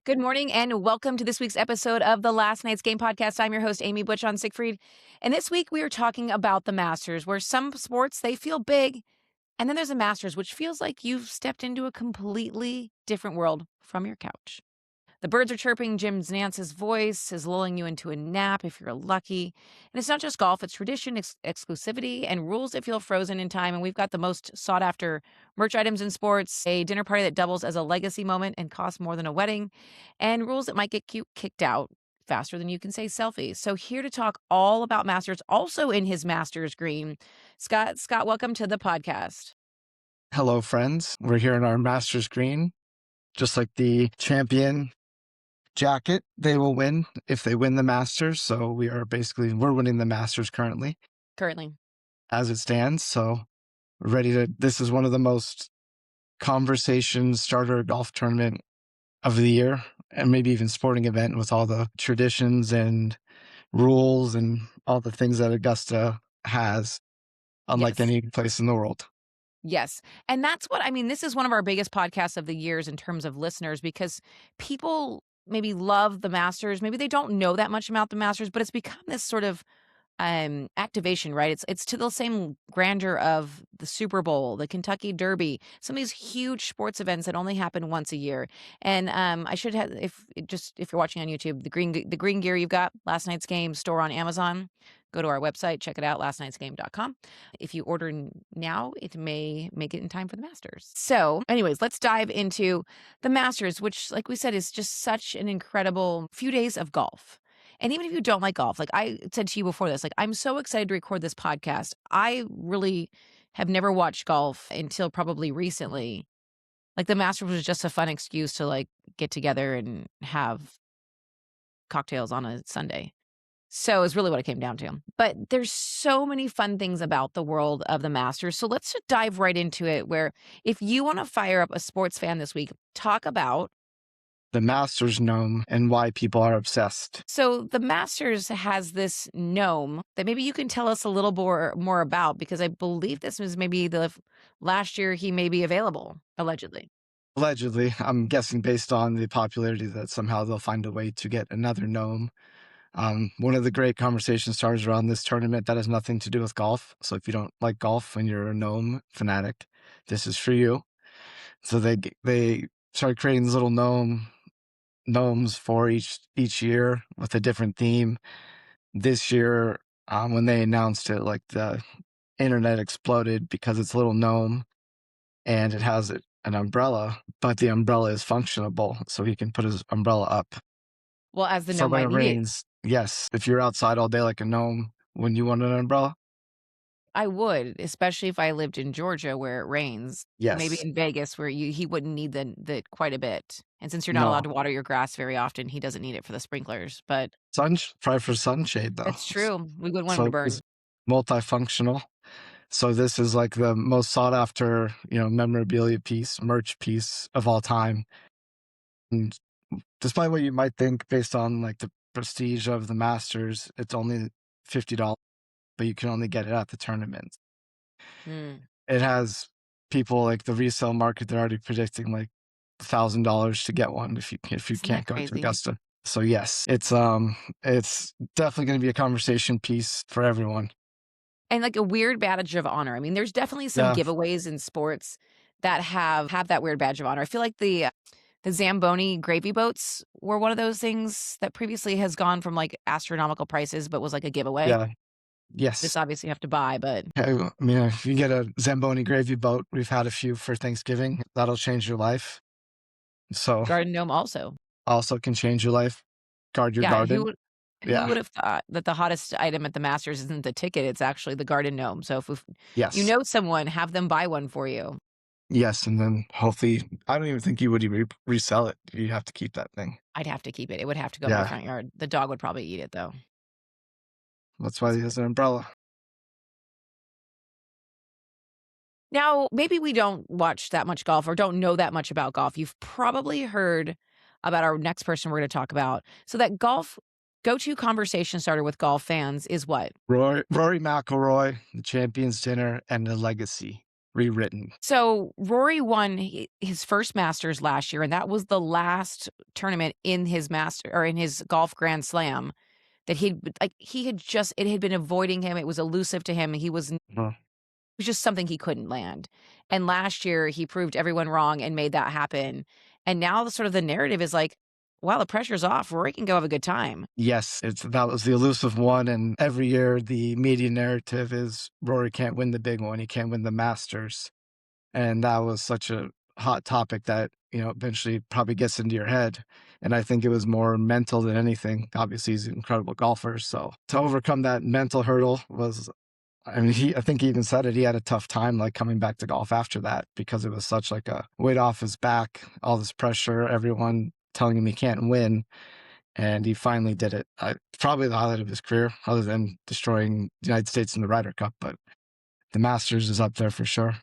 Good morning and welcome to this week's episode of the Last Night's Game podcast. I'm your host, Amy Butchon-Siegfried. And this week we are talking about the Masters, where some sports, they feel big. And then there's a Masters, which feels like you've stepped into a completely different world from your couch. The birds are chirping, Jim Nance's voice is lulling you into a nap if you're lucky. And it's not just golf, it's tradition, exclusivity, and rules that feel frozen in time. And we've got the most sought after merch items in sports, a dinner party that doubles as a legacy moment and costs more than a wedding, and rules that might get kicked out faster than you can say selfies. So here to talk all about Masters, also in his Masters green, Scott. Scott, welcome to the podcast. Hello, friends. We're here in our Masters green, just like the champion jacket. They will win if they win the Masters. So we're winning the Masters currently as it stands. So we're ready to, this is one of the most conversation starter golf tournament of the year, and maybe even sporting event, with all the traditions and rules and all the things that Augusta has, unlike Yes. any place in the world. Yes. And that's what I mean. This is one of our biggest podcasts of the years in terms of listeners, because people maybe love the Masters. Maybe they don't know that much about the Masters, but it's become this sort of activation, right? It's to the same grandeur of the Super Bowl, the Kentucky Derby, some of these huge sports events that only happen once a year. And I should have, if you're watching on YouTube, the green gear you've got, Last Night's Game store on Amazon. Go to our website, check it out, lastnightsgame.com. If you order now, it may make it in time for the Masters. So anyways, let's dive into the Masters, which, like we said, is just such an incredible few days of golf. And even if you don't like golf, like I said to you before this, like I'm so excited to record this podcast. I really have never watched golf until probably recently. Like the Masters was just a fun excuse to like get together and have cocktails on a Sunday. So it's really what it came down to. But there's so many fun things about the world of the Masters. So let's just dive right into it, where if you want to fire up a sports fan this week, talk about the Masters Gnome and why people are obsessed. So the Masters has this gnome that maybe you can tell us a little more about, because I believe this was maybe the last year he may be available, allegedly. Allegedly, I'm guessing based on the popularity that somehow they'll find a way to get another gnome. One of the great conversation starters around this tournament that has nothing to do with golf. So if you don't like golf and you're a gnome fanatic, this is for you. So they started creating these little gnomes for each year with a different theme. This year, when they announced it, like the internet exploded because it's a little gnome and it has an umbrella, but the umbrella is functionable, so he can put his umbrella up. Well, as the So gnome when might it need it. rains, yes, if you're outside all day like a gnome, wouldn't you want an umbrella? I would, especially if I lived in Georgia where it rains. Maybe Yes. in Vegas where he wouldn't need the quite a bit. And since you're not allowed No. to water your grass very often, he doesn't need it for the sprinklers. But Probably for sunshade though. that's true. We wouldn't want him to So burn. it's multifunctional. So this is like the most sought after, memorabilia piece, merch piece of all time. And despite what you might think based on like the prestige of the Masters, it's only $50, but you can only get it at the tournament. Hmm. It has people like the resale market, they're already predicting like $1,000 to get one if you Isn't can't that go to crazy? Augusta. So yes, it's definitely going to be a conversation piece for everyone. And like a weird badge of honor. I mean, there's definitely some Yeah, giveaways in sports that have that weird badge of honor. I feel like the Zamboni gravy boats were one of those things that previously has gone from like astronomical prices, but was like a giveaway. yeah, This yes. obviously you have to buy, but I mean, if you get a Zamboni gravy boat, we've had a few for Thanksgiving. That'll change your life. So Garden Gnome also. also can change your life. Guard your Yeah, garden. who Yeah. would have thought that the hottest item at the Masters isn't the ticket, it's actually the Garden Gnome. So if you Yes. know someone, have them buy one for you. Yes. And then hopefully, I don't even think you would even resell it. You have to keep that thing. I'd have to keep it. It would have to go in my Yeah. front yard. The dog would probably eat it though. That's why he has an umbrella. Now, maybe we don't watch that much golf or don't know that much about golf. You've probably heard about our next person we're going to talk about. So that golf go-to conversation starter with golf fans is what? Rory McIlroy, the Champions Dinner, and the Legacy. rewritten. So Rory won his first Masters last year, and that was the last tournament in his master or in his golf Grand Slam that he had just it had been avoiding him. It was elusive to him. It Uh, was just something he couldn't land. And last year he proved everyone wrong and made that happen. And now the sort of the narrative is like, wow, the pressure's off. Rory can go have a good time. yes, that was the elusive one, and every year the media narrative is Rory can't win the big one, he can't win the Masters, and that was such a hot topic that, eventually probably gets into your head, and I think it was more mental than anything. Obviously, he's an incredible golfer, so to overcome that mental hurdle was I mean, I think he even said it, he had a tough time, like, coming back to golf after that because it was such, like, a weight off his back, all this pressure, everyone telling him he can't win, and he finally did it. Probably the highlight of his career other than destroying the United States in the Ryder Cup, but the Masters is up there for sure.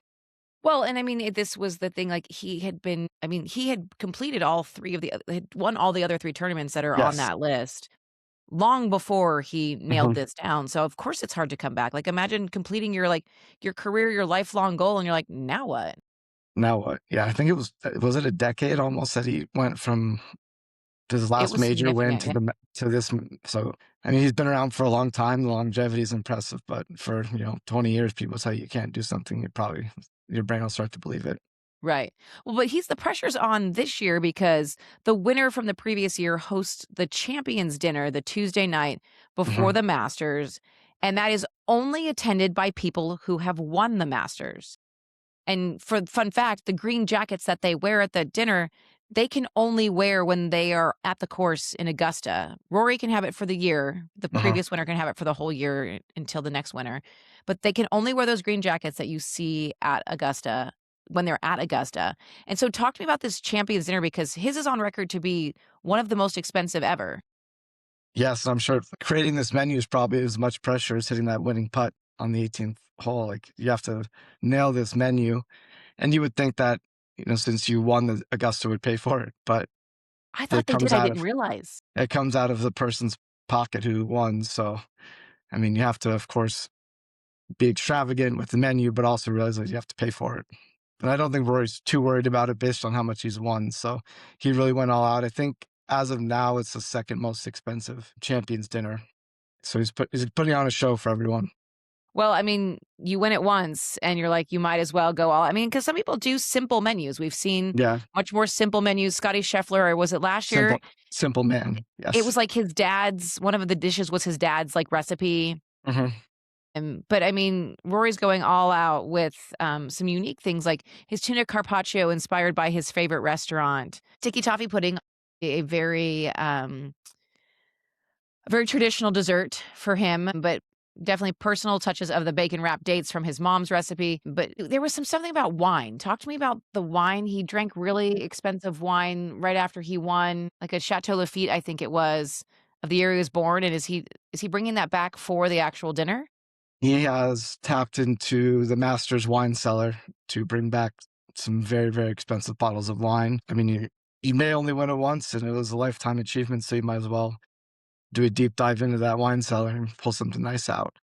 Well, and I mean, this was the thing, like, he had completed all 3 of the had won all the other 3 tournaments that are on Yes. that list long before he nailed Mhm. this down, so of course it's hard to come back. Like, imagine completing your career, your lifelong goal, and you're like, "Now what?" Now what? Yeah, I think was it a decade almost that he went from his It last was major win significant, to yeah. to this so, I mean, he's been around for a long time, the longevity is impressive, but for, 20 years, people tell you you can't do something, your brain will start to believe it. Right. Well, but he's the pressure's on this year because the winner from the previous year hosts the Champions Dinner the Tuesday night before Mhm. the Masters, and that is only attended by people who have won the Masters. And for fun fact, the green jackets that they wear at the dinner, they can only wear when they are at the course in Augusta. Rory can have it for the year. The Uh-huh. previous winner can have it for the whole year until the next winner. But they can only wear those green jackets that you see at Augusta when they're at Augusta. And so talk to me about this Champions Dinner because his is on record to be one of the most expensive ever. Yes, I'm sure creating this menu is probably as much pressure as hitting that winning putt on the 18th hole, like, you have to nail this menu, and you would think that, since you won, the Augusta would pay for it, but I it thought they did. comes I out didn't of realize. it comes out of the person's pocket who won, so, I mean, you have to, of course, be extravagant with the menu, but also realize that you have to pay for it. And I don't think Rory's too worried about it based on how much he's won. So he really went all out. I think as of now, it's the second most expensive Champions Dinner. So he's putting on a show for everyone. Well, I mean, you win it once and you're like, you might as well go all I mean, because some people do simple menus. We've seen Yeah, much more simple menus. Scotty Scheffler, or was it last year? simple, simple man. It Yes. was like his dad's one of the dishes was his dad's, like, recipe. Hmm. But I mean, Rory's going all out with, some unique things, like his tuna carpaccio inspired by his favorite restaurant, sticky toffee pudding, a very traditional dessert for him, but definitely personal touches of the bacon wrapped dates from his mom's recipe. But there was something about wine. Talk to me about the wine. He drank really expensive wine right after he won, like a Chateau Lafite, I think it was, of the year he was born. And is he bringing that back for the actual dinner? He has tapped into the master's wine cellar to bring back some very, very expensive bottles of wine. I mean, you may only win it once, and it was a lifetime achievement, so you might as well do a deep dive into that wine cellar and pull something nice out.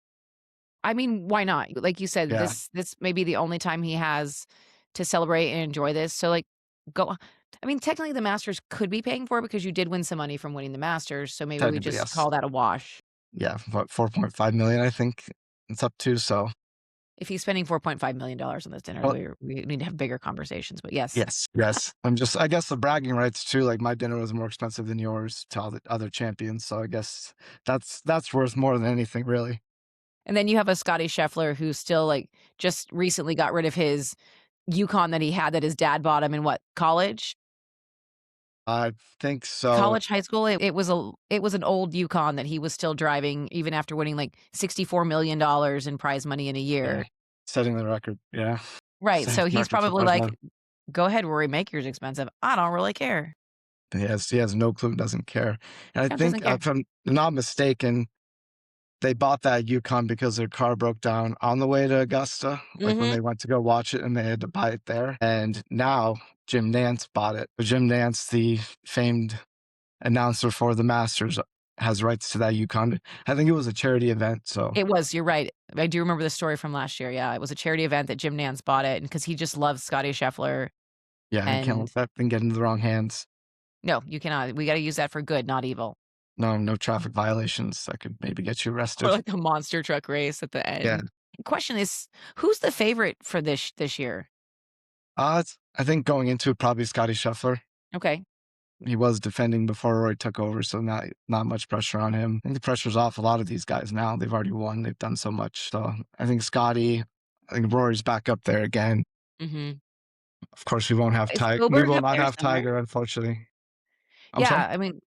I mean, why not? Like you said, Yeah, this may be the only time he has to celebrate and enjoy this. So like go I mean, technically the Masters could be paying for it because you did win some money from winning the Masters, so maybe we technically, just yes. call that a wash. Yeah, what, 4.5 million, I think it's up to. So, If he's spending $4.5 million on this dinner, well, we need to have bigger conversations, but yes. yes, yes. I guess the bragging rights too. Like my dinner was more expensive than yours to all the other champions. So I guess that's worth more than anything, really. And then you have a Scotty Scheffler who still, like, just recently got rid of his Yukon that he had that his dad bought him in what, college? I think so. College, high school? It was an old Yukon that he was still driving even after winning, like, $64 million in prize money in a Yeah, year. setting the record. Yeah, Right, setting so the he's record for probably prize like, money. "Go ahead, Rory, make yours expensive. I don't really care." He has no clue, doesn't care. And I No, think doesn't care. if I'm not mistaken, they bought that Yukon because their car broke down on the way to Augusta, like when Mhm. they went to go watch it and they had to buy it there. And now Jim Nance bought it. Jim Nance, the famed announcer for the Masters, has rights to that Yukon. I think it was a charity event, so It was, you're right. I do remember the story from last year, yeah, it was a charity event that Jim Nantz bought it, because he just loves Scotty Scheffler, yeah, I can't and let that thing get into the wrong hands. no, you cannot. We gotta use that for good, not evil. No, no traffic violations that could maybe get you Or arrested. like a monster truck race at the Yeah. end. Question is, who's the favorite for this year? I think going into it, probably Scotty Scheffler. Okay. He was defending before Roy took over, so not much pressure on him. I think the pressure's off a lot of these guys now. They've already won. They've done so much. So I think Scotty, I think Rory's back up there again. Mhm. Of course, we won't have Is Tiger. We Oberg will up not there have somewhere? Tiger, unfortunately. I'm sorry? Yeah, I mean,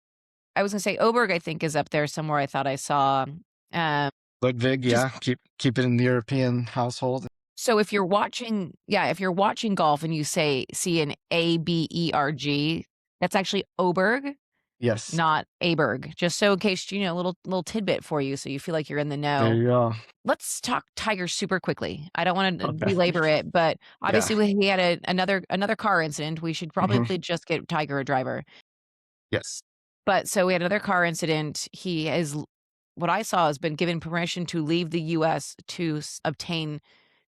I was gonna say Oberg, I think, is up there somewhere. I thought I saw, um, Ludwig, just yeah, keep it in the European household. so if you're watching, yeah, if you're watching golf and you see an Aberg, that's actually Oberg, Yes, not Aberg. Just so in case, a little tidbit for you so you feel like you're in the there know. you go. Let's talk Tiger super quickly. I don't wanna Okay. belabor it, but Yeah. obviously he had another car incident. We should Mhm. probably just get Tiger a driver. Yes. But so we had another car incident. He is what I saw has been given permission to leave the US to obtain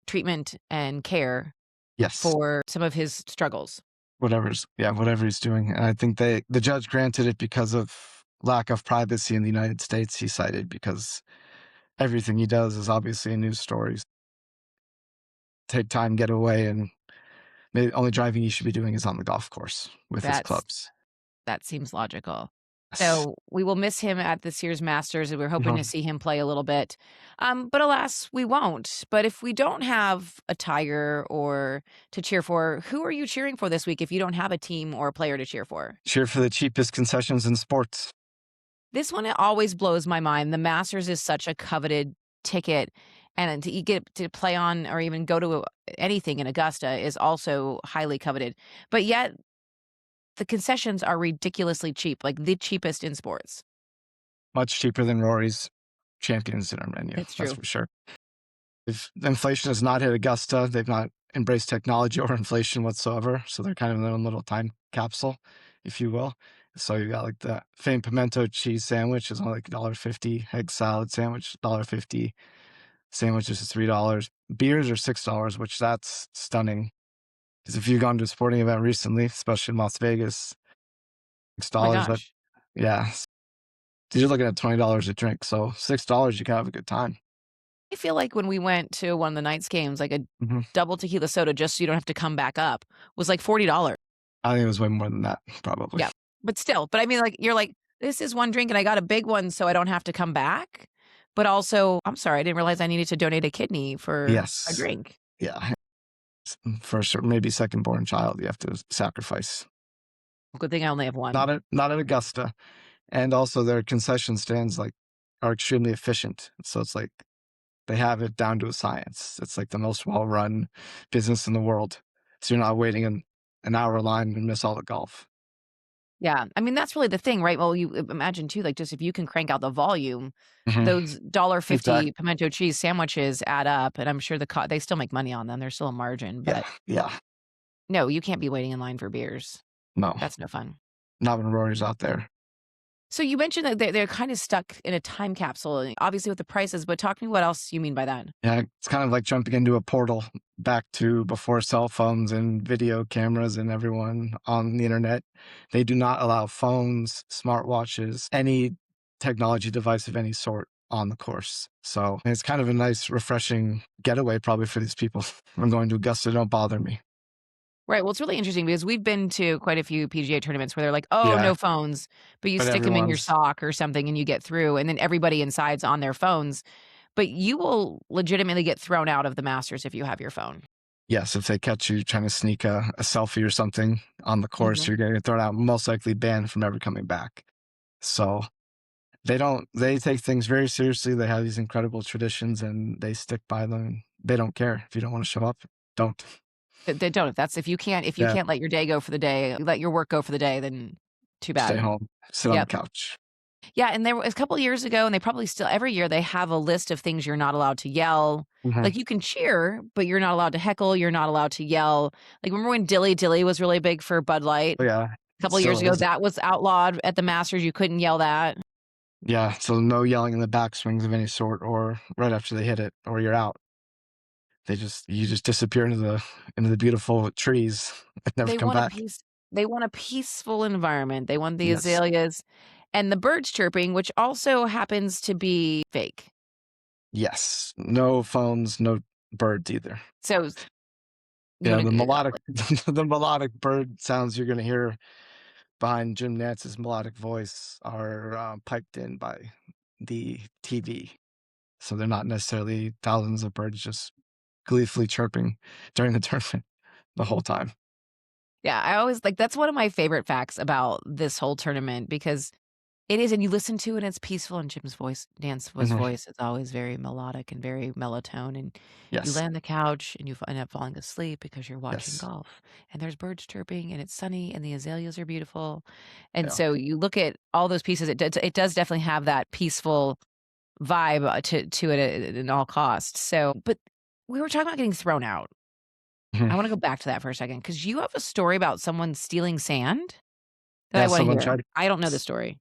treatment and care Yes. for some of his struggles. Whatever he's doing. And I think the judge granted it because of lack of privacy in the United States, he cited, because everything he does is obviously a news story. Take time, get away, and maybe only driving you should be doing is on the golf course with his That's clubs. that seems logical. Yes. So we will miss him at this year's Masters, and we're hoping to Mhm. see him play a little bit. But alas, we won't. But if we don't have a Tiger or to cheer for, who are you cheering for this week if you don't have a team or a player to cheer for? Cheer for the cheapest concessions in sports. This one, it always blows my mind. The Masters is such a coveted ticket, and to get to play on or even go to anything in Augusta is also highly coveted. But yet, the concessions are ridiculously cheap, like the cheapest in sports. Much cheaper than Rory's Champions Dinner menu, It's that's true. for sure. If inflation has not hit Augusta, they've not embraced technology or inflation whatsoever. So they're kind of in their own little time capsule, if you will. So you got like the famed pimento cheese sandwich is only like $1.50. Egg salad sandwich, $1.50. Sandwiches is $3. Beers are $6, which that's stunning. Because if you've gone to a sporting event recently, especially in Las Vegas, six Oh my dollars. That gosh. yeah, you're looking at $20 a drink. So $6, you can have a good time. I feel like when we went to one of the Knights games, like a Mhm. double tequila soda just so you don't have to come back up was like $40. I think it was way more than that, probably. Yeah. But still, but I mean, like, you're like, this is one drink and I got a big one so I don't have to come back. But also, I'm sorry, I didn't realize I needed to donate a kidney for a Yes. drink. Yeah. For sure, maybe second born child, you have to sacrifice. Good thing I only have one. Not at Augusta. And also their concession stands like are extremely efficient. So it's like they have it down to a science. It's like the most well-run business in the world. So you're not waiting in an hour line and miss all the golf. Yeah. I mean, that's really the thing, right? Well, you imagine too, like just if you can crank out the volume, Mhm. those $1.50 Exactly. pimento cheese sandwiches add up. And I'm sure they still make money on them. There's still a margin, Yeah. but Yeah. no, you can't be waiting in line for beers. No. That's no fun. Not when Rory's out there. So you mentioned that they're kind of stuck in a time capsule, and obviously with the prices, but talk to me what else you mean by that. Yeah, it's kind of like jumping into a portal back to before cell phones and video cameras and everyone on the internet. They do not allow phones, smartwatches, any technology device of any sort on the course. So it's kind of a nice, refreshing getaway probably for these people. I'm going to Augusta, don't bother me. Right. Well, it's really interesting because we've been to quite a few PGA tournaments where they're like, "Oh, Yeah, no phones," but you but stick them in your everyone's, sock or something and you get through, and then everybody inside's on their phones. But you will legitimately get thrown out of the Masters if you have your phone. yes, if they catch you trying to sneak a selfie or something on the course, Mhm. you're going to get thrown out, most likely banned from ever coming back. So they take things very seriously. They have these incredible traditions and they stick by them. They don't care. If you don't want to show up, don't. They don't. If you Yeah, can't let your day go for the day, let your work go for the day, then too stay bad. home, sit on the Yep. couch. Yeah, and there was a couple years ago, and they probably still every year they have a list of things you're not allowed to yell. Mhm. Like you can cheer, but you're not allowed to heckle, you're not allowed to yell. Like remember when Dilly Dilly was really big for Bud Light? Oh, yeah, A couple still years ago, is. that was outlawed at the Masters, you couldn't yell that. Yeah, so no yelling in the backswings of any sort or right after they hit it or you're out. You just disappear into the beautiful trees and never They come want a back. peace they want a peaceful environment. They want the Yes. azaleas and the birds chirping, which also happens to be fake. Yes. No phones, no birds either. So you Yeah, wanna the g melodic the melodic bird sounds you're gonna hear behind Jim Nance's melodic voice are, piped in by the TV. So they're not necessarily thousands of birds just gleefully chirping during the tournament the whole time. Yeah, I always like that's one of my favorite facts about this whole tournament because it is, and you listen to it, and it's peaceful, and Jim's voice Dan's Mhm. voice is always very melodic and very mellow-tone, and you lay Yes. on the couch, and you end up falling asleep because you're watching Yes. golf, and there's birds chirping, and it's sunny, and the azaleas are beautiful, and Yeah. so you look at all those pieces, it does definitely have that peaceful vibe, to it at all costs, so but we were talking about getting thrown out. Mhm. I wanna go back to that for a second because you have a story about someone stealing sand that I Yeah, wanna someone hear. tried I don't know the story.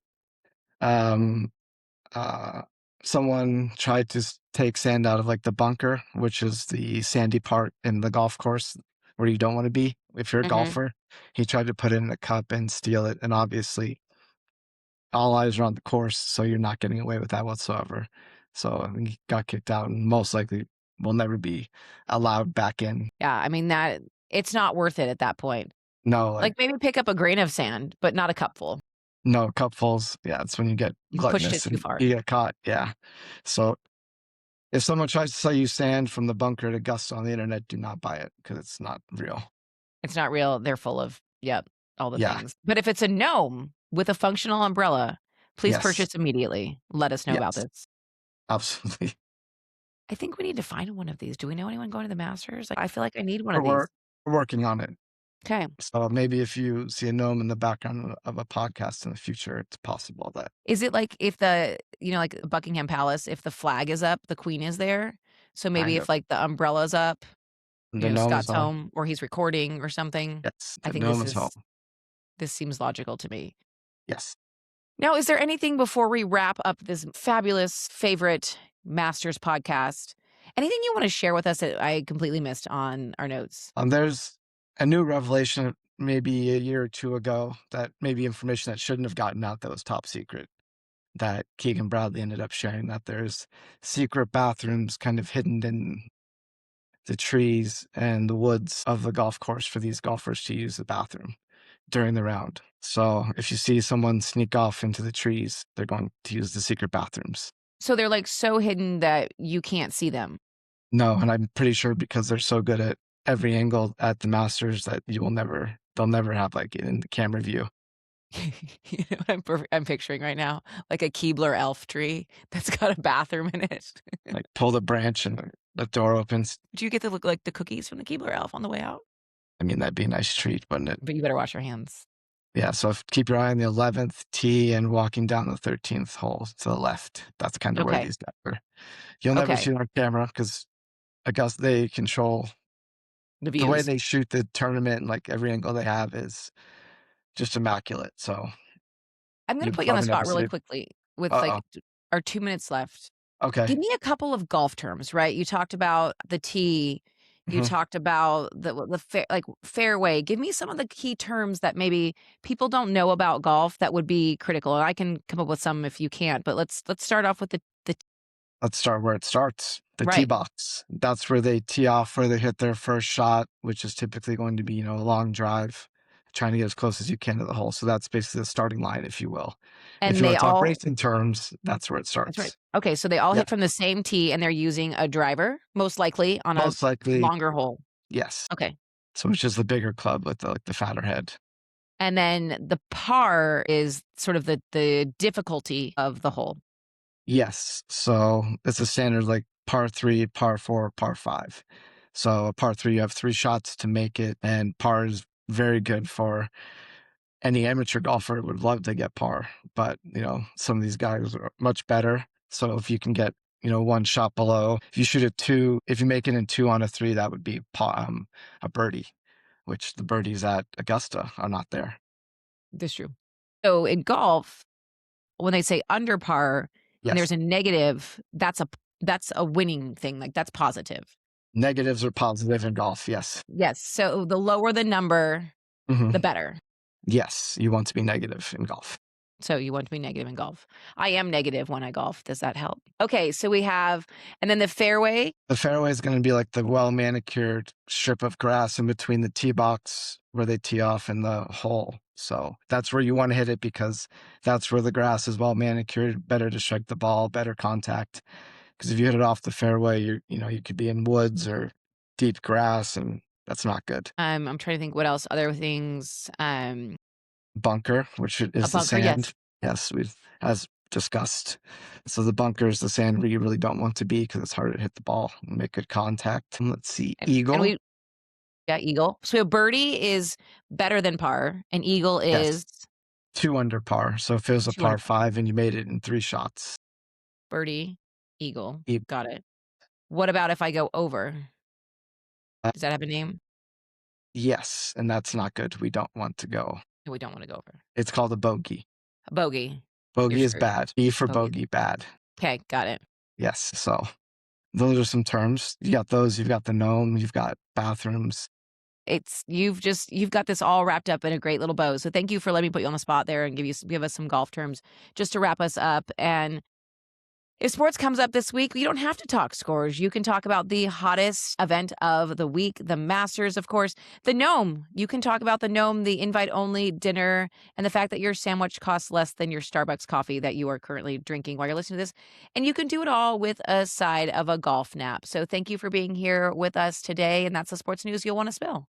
um, uh, someone tried to take sand out of like the bunker, which is the sandy part in the golf course where you don't want to be if you're a Mhm. golfer. He tried to put it in a cup and steal it, and obviously all eyes are on the course, so you're not getting away with that whatsoever. So I think he got kicked out, and most likely will never be allowed back in. Yeah, I mean, that it's not worth it at that point. No, like Like, maybe pick up a grain of sand, but not a cupful. no cupfuls. Yeah, that's when you get You've pushed it gluttonous too and far. you get caught. Yeah. So if someone tries to sell you sand from the bunker at Augusta on the internet, do not buy it because it's not real. It's not real, they're full of yep, all the Yeah. things. But if it's a gnome with a functional umbrella, please Yes. purchase immediately. Let us know about Yes. this. Absolutely. I think we need to find one of these. Do we know anyone going to the Masters? Like, I feel like I need one of We're these. we're working on it. Okay. So maybe if you see a gnome in the background of a podcast in the future, it's possible that Is it like if like Buckingham Palace, if the flag is up, the queen is there? So maybe kind if, of like, the umbrella's up, the gnome is Scott's home. home or he's recording or something. Yes, I the think gnome is home. this seems logical to me. Yes. Now, is there anything before we wrap up this fabulous favorite Masters podcast? Anything you want to share with us that I completely missed on our notes? There's a new revelation maybe a year or two ago that maybe information that shouldn't have gotten out that was top secret that Keegan Bradley ended up sharing that there's secret bathrooms kind of hidden in the trees and the woods of the golf course for these golfers to use the bathroom during the round. So if you see someone sneak off into the trees, they're going to use the secret bathrooms. So they're like so hidden that you can't see them. No, and I'm pretty sure because they're so good at every angle at the Masters that they'll never have like it in the camera view. You know what I'm picturing right now? Like a Keebler elf tree that's got a bathroom in it. Like pull the branch and the door opens. Do you get to look like the cookies from the Keebler elf on the way out? I mean, that'd be a nice treat, wouldn't it? But you better wash your hands. Yeah, so keep your eye on the 11th tee and walking down the 13th hole to the left. That's kind of where Okay. these guys are. You'll never Okay. see it on camera because Augusta, they control The the way views. they shoot the tournament and like every angle they have is just immaculate. So I'm gonna you'll put you on the probably never spot see really it. quickly with Uh like our 2 minutes left. oh. Okay. Give me a couple of golf terms, right? You talked about the tee, you Mhm. talked about like fairway. Give me some of the key terms that maybe people don't know about golf that would be critical. And I can come up with some if you can't, but let's start off with the Let's start where it starts. The tee right. box. That's where they tee off, where they hit their first shot, which is typically going to be, a long drive, trying to get as close as you can to the hole. So that's basically the starting line, if you will. If And you they want to talk all racing terms, that's where it that's right. starts. Okay, so they all Yeah. hit from the same tee and they're using a driver, most likely on a Most likely, longer hole. yes. Okay. So it's just the bigger club with the fatter head. And then the par is sort of the difficulty of the hole. Yes. So it's a standard like par three, par four, par five. So a par three, you have three shots to make it, and par is very good for any amateur golfer would love to get par, but some of these guys are much better. So if you can get one shot below, if you shoot a two, if you make it in two on a three, that would be a birdie, which the birdies at Augusta are not there. That's true. So in golf, when they say under par and Yes. there's a negative, that's a winning thing, like, that's positive. Negatives are positive in golf, yes. Yes, so the lower the number, Mhm. the better. Yes, you want to be negative in golf. So you want to be negative in golf. I am negative when I golf. Does that help? Okay, so we have and then the fairway. The fairway is gonna be like the well-manicured strip of grass in between the tee box where they tee off and the hole. So that's where you wanna hit it because that's where the grass is well manicured, better to strike the ball, better contact. Because if you hit it off the fairway, you could be in woods or deep grass, and that's not good. I'm trying to think what else, other things, Bunker, which a is the bunker, yes. sand. Yes, we've as discussed. So the bunker is the sand where you really don't want to be because it's harder to hit the ball and make good contact. And let's see, And eagle. we yeah, eagle. So birdie is better than par, and eagle Yes, is 2 under par. So if it was a 2 under par par. 5 and you made it in 3 shots, Birdie, eagle. e Got it. What about if I go over? uh, Does that have a name? yes, and that's not good. We don't want to go. No, we don't wanna go over. It's called a bogey. A bogey. You're Bogey is screwed. bad. B for Bogey. bogey, bad. Okay, got it. Yes, so those are some terms. You got those, you've got the gnome, you've got bathrooms. You've got this all wrapped up in a great little bow. So thank you for letting me put you on the spot there and give us some golf terms just to wrap us up. And if sports comes up this week, you don't have to talk scores. You can talk about the hottest event of the week, the Masters, of course, the Gnome. You can talk about the Gnome, the invite-only dinner, and the fact that your sandwich costs less than your Starbucks coffee that you are currently drinking while you're listening to this. And you can do it all with a side of a golf nap. So thank you for being here with us today. And that's the sports news you'll want to spill.